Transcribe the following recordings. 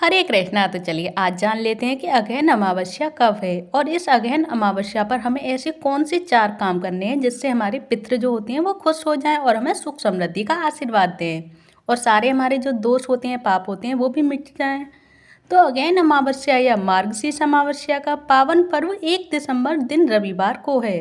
हरे कृष्णा। तो चलिए आज जान लेते हैं कि अगहन अमावस्या कब है और इस अगहन अमावस्या पर हमें ऐसे कौन से 4 काम करने हैं जिससे हमारे पितृ जो होते हैं वो खुश हो जाएं और हमें सुख समृद्धि का आशीर्वाद दें और सारे हमारे जो दोष होते हैं, पाप होते हैं, वो भी मिट जाएं। तो अगहन अमावस्या या मार्गशीर्ष अमावस्या का पावन पर्व 1 दिसंबर दिन रविवार को है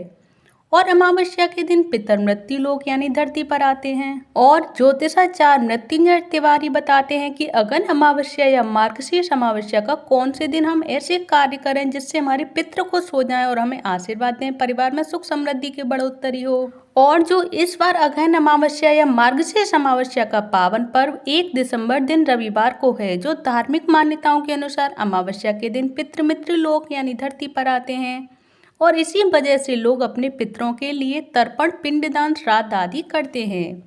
और अमावस्या के दिन पितर मृत्यु लोक यानी धरती पर आते हैं। और ज्योतिषाचार्य मृत्युंजय तिवारी बताते हैं कि अगहन अमावस्या या मार्गशीर्ष अमावस्या का कौन से दिन हम ऐसे कार्य करें जिससे हमारे पितृ खुश हो जाएं और हमें आशीर्वाद दें, परिवार में सुख समृद्धि की बढ़ोतरी हो। और जो इस बार अगहन अमावस्या या मार्गशीर्ष अमावस्या का पावन पर्व 1 दिसंबर दिन रविवार को है, जो धार्मिक मान्यताओं के अनुसार अमावस्या के दिन पितृ मित्र लोक यानी धरती पर आते हैं और इसी वजह से लोग अपने पितरों के लिए तर्पण, पिंडदान, श्राद्ध आदि करते हैं।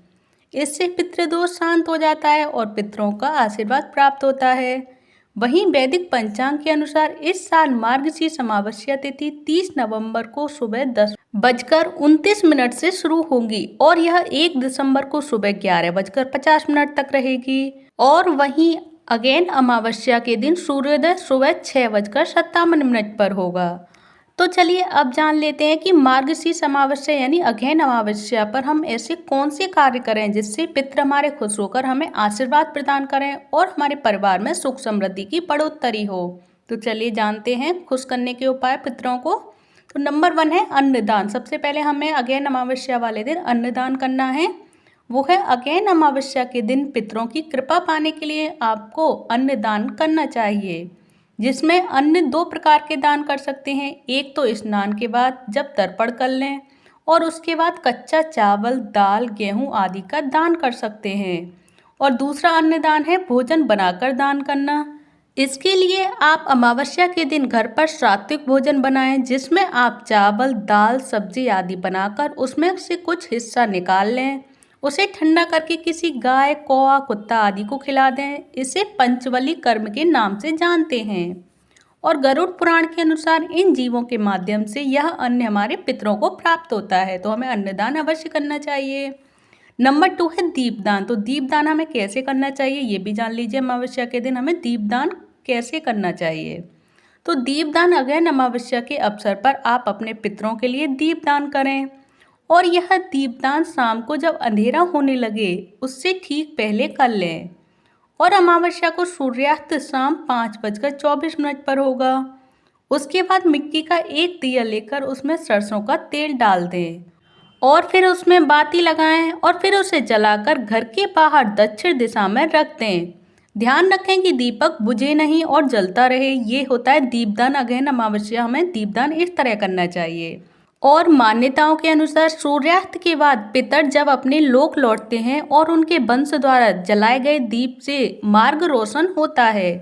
इससे पितृदोष शांत हो जाता है और पितरों का आशीर्वाद प्राप्त होता है। वहीं वैदिक पंचांग के अनुसार इस साल मार्गशीर्ष अमावस्या तिथि 30 नवंबर को सुबह 10:29 से शुरू होगी और यह 1 दिसंबर को सुबह 11:50 तक रहेगी। और वहीं अगेन अमावस्या के दिन सूर्योदय सुबह 6:57 पर होगा। तो चलिए अब जान लेते हैं कि मार्गशीर्ष अमावस्या यानी अगहन अमावस्या पर हम ऐसे कौन से कार्य करें जिससे पितृ हमारे खुश होकर हमें आशीर्वाद प्रदान करें और हमारे परिवार में सुख समृद्धि की बढ़ोतरी हो। तो चलिए जानते हैं खुश करने के उपाय पितरों को। तो नंबर 1 है अन्नदान। सबसे पहले हमें अगहन अमावस्या वाले दिन अन्नदान करना है। वो है अगहन अमावस्या के दिन पितरों की कृपा पाने के लिए आपको अन्नदान करना चाहिए, जिसमें अन्य 2 प्रकार के दान कर सकते हैं। एक तो स्नान के बाद जब तर्पण कर लें और उसके बाद कच्चा चावल, दाल, गेहूं आदि का दान कर सकते हैं। और दूसरा अन्नदान है भोजन बनाकर दान करना। इसके लिए आप अमावस्या के दिन घर पर सात्विक भोजन बनाएं, जिसमें आप चावल, दाल, सब्जी आदि बनाकर उसमें से कुछ हिस्सा निकाल लें। उसे ठंडा करके किसी गाय, कौवा, कुत्ता आदि को खिला दें। इसे पंचवली कर्म के नाम से जानते हैं और गरुड़ पुराण के अनुसार इन जीवों के माध्यम से यह अन्न हमारे पितरों को प्राप्त होता है, तो हमें अन्नदान अवश्य करना चाहिए। नंबर 2 है दीपदान। तो दीपदान हमें कैसे करना चाहिए ये भी जान लीजिए। अमावस्या के दिन हमें दीपदान कैसे करना चाहिए। तो दीपदान अगहन अमावस्या के अवसर पर आप अपने पितरों के लिए दीपदान करें और यह दीपदान शाम को जब अंधेरा होने लगे उससे ठीक पहले कर लें। और अमावस्या को सूर्यास्त शाम 5:24 पर होगा। उसके बाद मिट्टी का एक दिया लेकर उसमें सरसों का तेल डाल दें और फिर उसमें बाती लगाएं और फिर उसे जलाकर घर के बाहर दक्षिण दिशा में रख दें। ध्यान रखें कि दीपक बुझे नहीं और जलता रहे। ये होता है दीपदान। अगहन अमावस्या हमें दीपदान इस तरह करना चाहिए। और मान्यताओं के अनुसार सूर्यास्त के बाद पितर जब अपने लोक लौटते हैं और उनके वंश द्वारा जलाए गए दीप से मार्ग रोशन होता है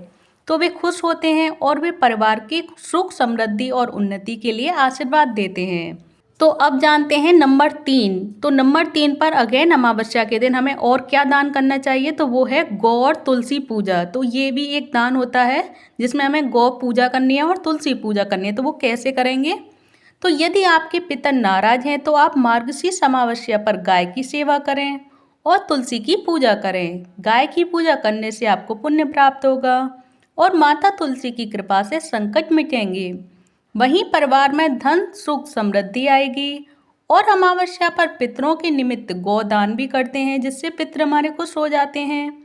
तो वे खुश होते हैं और वे परिवार की सुख, समृद्धि और उन्नति के लिए आशीर्वाद देते हैं। तो अब जानते हैं नंबर 3। तो नंबर 3 पर अगहन अमावस्या के दिन हमें और क्या दान करना चाहिए, तो वो है गौ और तुलसी पूजा। तो ये भी एक दान होता है जिसमें हमें गौ पूजा करनी है और तुलसी पूजा करनी है। तो वो कैसे करेंगे, तो यदि आपके पितर नाराज हैं तो आप मार्गशीर्ष अमावस्या पर गाय की सेवा करें और तुलसी की पूजा करें। गाय की पूजा करने से आपको पुण्य प्राप्त होगा और माता तुलसी की कृपा से संकट मिटेंगे। वहीं परिवार में धन, सुख, समृद्धि आएगी। और अमावस्या पर पितरों के निमित्त गोदान भी करते हैं, जिससे पितर हमारे खुश हो जाते हैं।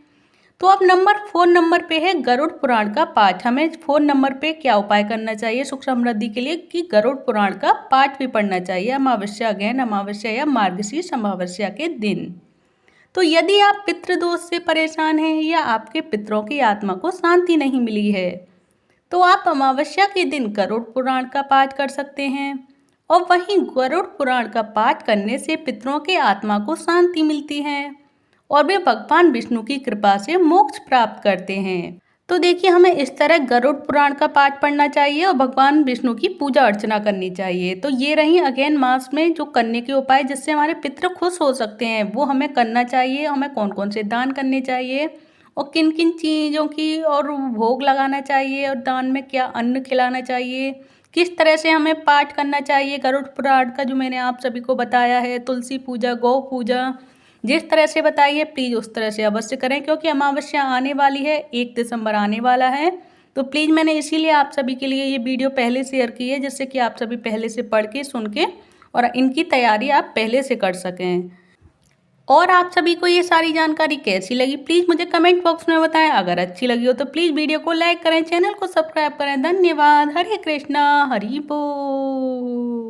तो अब नंबर 4 नंबर पे है गरुड़ पुराण का पाठ। हमें 4 नंबर पे क्या उपाय करना चाहिए सुख समृद्धि के लिए, कि गरुड़ पुराण का पाठ भी पढ़ना चाहिए अमावस्या, अगहन अमावस्या या मार्गशीर्ष अमावस्या के दिन। तो यदि आप पितृदोष से परेशान हैं या आपके पितरों की आत्मा को शांति नहीं मिली है तो आप अमावस्या के दिन गरुड़ पुराण का पाठ कर सकते हैं। और वहीं गरुड़ पुराण का पाठ करने से पितरों की आत्मा को शांति मिलती है और वे भगवान विष्णु की कृपा से मोक्ष प्राप्त करते हैं। तो देखिए हमें इस तरह गरुड़ पुराण का पाठ पढ़ना चाहिए और भगवान विष्णु की पूजा अर्चना करनी चाहिए। तो ये रही अगहन मास में जो करने के उपाय जिससे हमारे पितृ खुश हो सकते हैं, वो हमें करना चाहिए। हमें कौन कौन से दान करने चाहिए और किन किन चीज़ों की और भोग लगाना चाहिए और दान में क्या अन्न खिलाना चाहिए, किस तरह से हमें पाठ करना चाहिए गरुड़ पुराण का जो मैंने आप सभी को बताया है, तुलसी पूजा, गौ पूजा, जिस तरह से बताई है प्लीज़ उस तरह से अवश्य करें, क्योंकि अमावस्या आने वाली है, 1 दिसंबर आने वाला है। तो प्लीज़ मैंने इसीलिए आप सभी के लिए ये वीडियो पहले शेयर की है, जिससे कि आप सभी पहले से पढ़ के, सुन के और इनकी तैयारी आप पहले से कर सकें। और आप सभी को ये सारी जानकारी कैसी लगी प्लीज़ मुझे कमेंट बॉक्स में बताएं। अगर अच्छी लगी हो तो प्लीज़ वीडियो को लाइक करें, चैनल को सब्सक्राइब करें। धन्यवाद। हरे कृष्णा, हरि बोल।